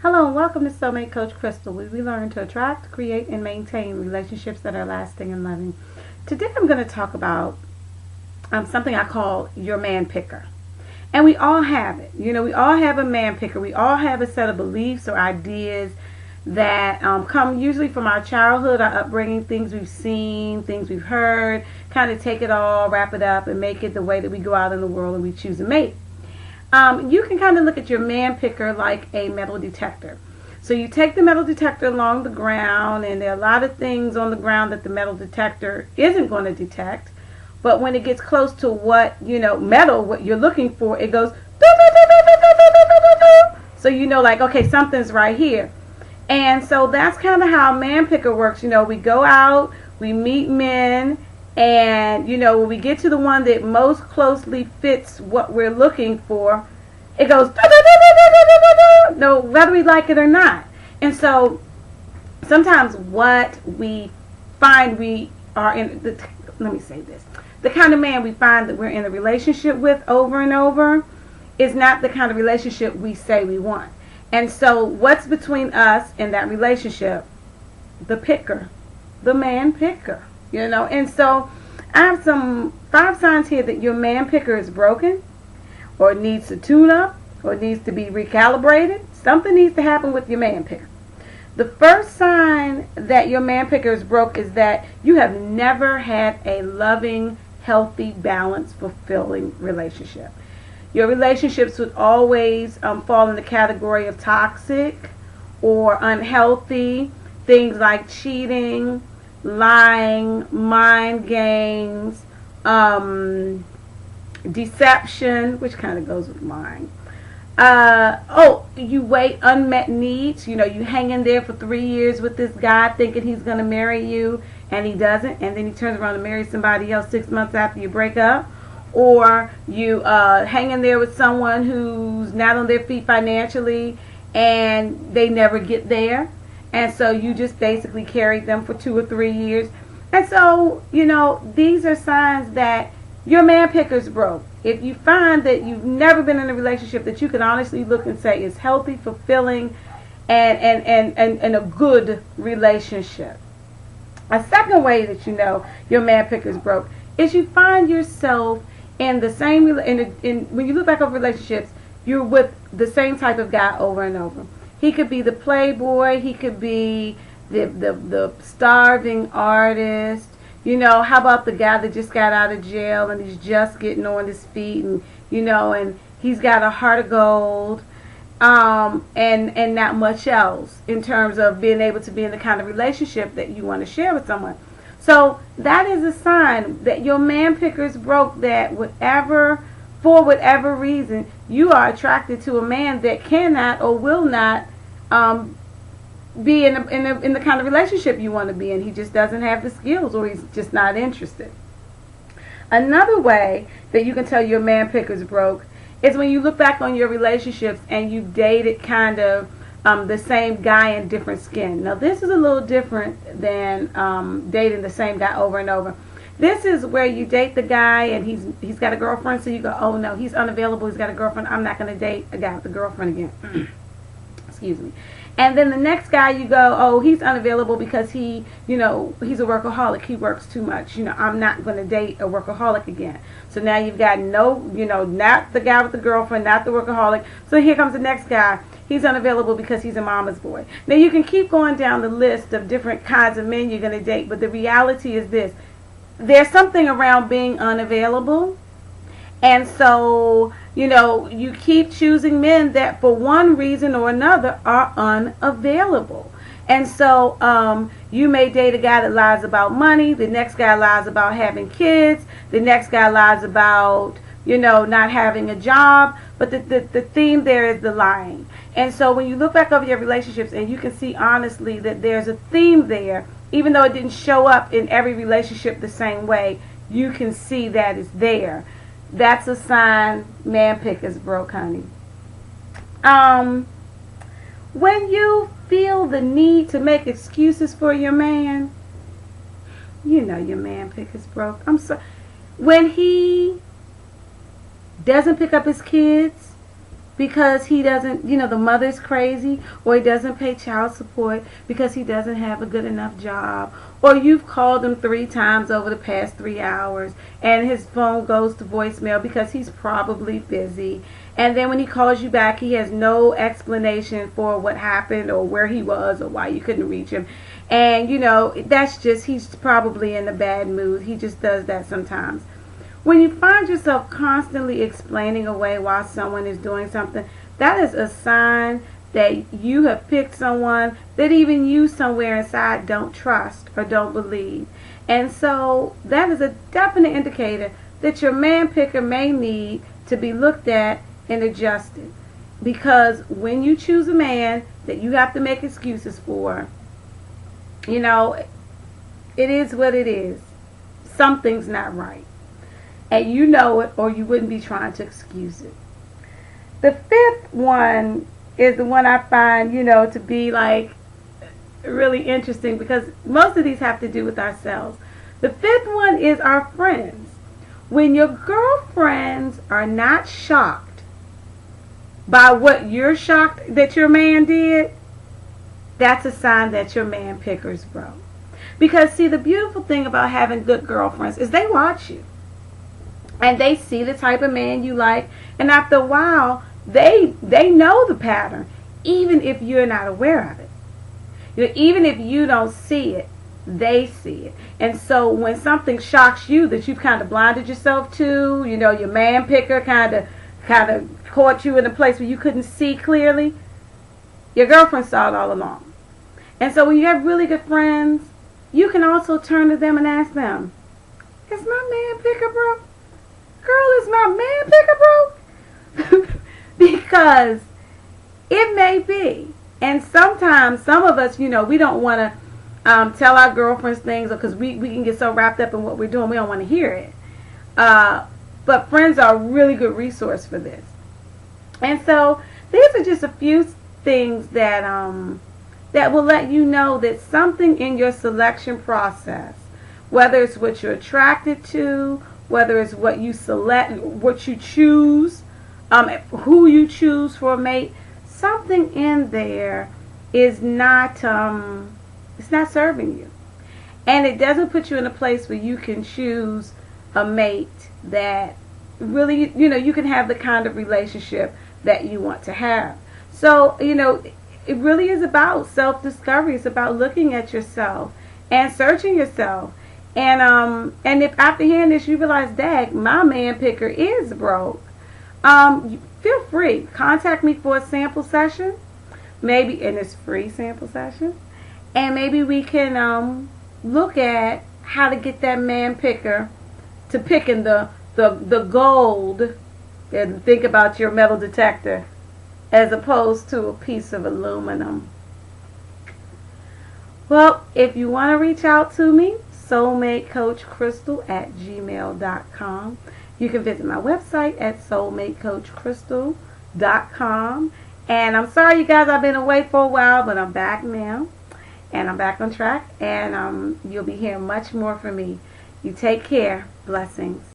Hello and welcome to Soulmate Coach Crystal, where we learn to attract, create, and maintain relationships that are lasting and loving. Today I'm going to talk about something I call your man picker. And we all have it. We all have a man picker. We all have a set of beliefs or ideas that come usually from our childhood, our upbringing, things we've seen, things we've heard, kind of take it all, wrap it up, and make it the way that we go out in the world and we choose a mate. You can kind of look at your man picker like a metal detector. So you take the metal detector along the ground, and there are a lot of things on the ground that the metal detector isn't going to detect. But when it gets close to what you're looking for, it goes. So like, okay, something's right here. And so that's kind of how man picker works. We go out, we meet men, and when we get to the one that most closely fits what we're looking for, it goes no, whether we like it or not. And so sometimes what we find we are in the kind of man we find that we're in a relationship with over and over is not the kind of relationship we say we want. And so what's between us and that relationship? The picker, the man picker. And so I have some 5 signs here that your man picker is broken, or needs to tune up, or needs to be recalibrated. Something needs to happen with your man picker. The first sign that your man picker is broke is that you have never had a loving, healthy, balanced, fulfilling relationship. Your relationships would always fall in the category of toxic or unhealthy, things like cheating, lying, mind games, deception, which kind of goes with lying. You wait unmet needs. You hang in there for 3 years with this guy thinking he's going to marry you, and he doesn't, and then he turns around and marries somebody else 6 months after you break up. Or you hang in there with someone who's not on their feet financially, and they never get there. And so you just basically carried them for 2 or 3 years. And so, these are signs that your man picker's broke. If you find that you've never been in a relationship that you can honestly look and say is healthy, fulfilling, and a good relationship. A second way that your man picker's broke is you find yourself in the same, when you look back over relationships, you're with the same type of guy over and over. He could be the playboy. He could be the starving artist. How about the guy that just got out of jail and he's just getting on his feet, and and he's got a heart of gold, and not much else in terms of being able to be in the kind of relationship that you want to share with someone. So that is a sign that your man picker is broke. That for whatever reason, you are attracted to a man that cannot or will not be in the kind of relationship you want to be in. He just doesn't have the skills, or he's just not interested. Another way that you can tell your man picker's broke is when you look back on your relationships and you've dated kind of the same guy in different skin. Now this is a little different than dating the same guy over and over. This is where you date the guy and he's got a girlfriend, so you go, oh no, he's unavailable, he's got a girlfriend, I'm not going to date a guy with a girlfriend again. Excuse me. And then the next guy, you go, oh, he's unavailable because he's a workaholic. He works too much. I'm not going to date a workaholic again. So now you've got not the guy with the girlfriend, not the workaholic. So here comes the next guy. He's unavailable because he's a mama's boy. Now you can keep going down the list of different kinds of men you're going to date, but the reality is this. There's something around being unavailable. And so, you keep choosing men that for one reason or another are unavailable. And so you may date a guy that lies about money. The next guy lies about having kids. The next guy lies about, not having a job. But the theme there is the lying. And so when you look back over your relationships and you can see honestly that there's a theme there, even though it didn't show up in every relationship the same way, you can see that it's there. That's a sign man picker's broke, honey. When you feel the need to make excuses for your man, your man picker's broke. I'm sorry. When he doesn't pick up his kids, because he doesn't, the mother's crazy, or he doesn't pay child support because he doesn't have a good enough job, or you've called him 3 times over the past 3 hours and his phone goes to voicemail because he's probably busy, and then when he calls you back he has no explanation for what happened or where he was or why you couldn't reach him, and that's just, he's probably in a bad mood. He just does that sometimes. When you find yourself constantly explaining away while someone is doing something, that is a sign that you have picked someone that even you somewhere inside don't trust or don't believe. And so that is a definite indicator that your man picker may need to be looked at and adjusted. Because when you choose a man that you have to make excuses for, it is what it is. Something's not right. And you know it, or you wouldn't be trying to excuse it. The fifth one is the one I find, to be like really interesting, because most of these have to do with ourselves. The fifth one is our friends. When your girlfriends are not shocked by what you're shocked that your man did, that's a sign that your man picker's broke. Because see, the beautiful thing about having good girlfriends is they watch you. And they see the type of man you like, and after a while, they know the pattern, even if you're not aware of it. Even if you don't see it, they see it. And so when something shocks you that you've kind of blinded yourself to, your man picker kind of caught you in a place where you couldn't see clearly, your girlfriend saw it all along. And so when you have really good friends, you can also turn to them and ask them, is my man picker broke? Girl, is my man picker broke? Because it may be. And sometimes, some of us, we don't want to tell our girlfriends things because we can get so wrapped up in what we're doing, we don't want to hear it. But friends are a really good resource for this. And so these are just a few things that will let you know that something in your selection process, whether it's what you're attracted to, whether it's what you select, what you choose, who you choose for a mate, something in there is not, it's not serving you. And it doesn't put you in a place where you can choose a mate that really, you can have the kind of relationship that you want to have. So, it really is about self-discovery. It's about looking at yourself and searching yourself. And if after hearing this you realize, dag, my man picker is broke, feel free. Contact me for a sample session. Maybe, and it's free sample session. And maybe we can look at how to get that man picker to picking the gold, and think about your metal detector as opposed to a piece of aluminum. Well, if you want to reach out to me, soulmatecoachcrystal@gmail.com. You can visit my website at soulmatecoachcrystal.com. And I'm sorry, you guys, I've been away for a while, but I'm back now. And I'm back on track. And you'll be hearing much more from me. You take care. Blessings.